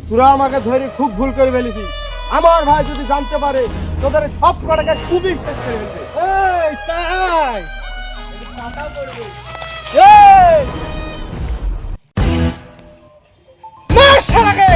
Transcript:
তোরা আমাকে ধরে খুব ভুল করে ফেলেছিস। আমার ভাই যদি জানতে পারে তোদের সব কটাকে খুবই শেষ করে ফেলবে। এই তাই মাথা পড়বে। এই মার শালাকে।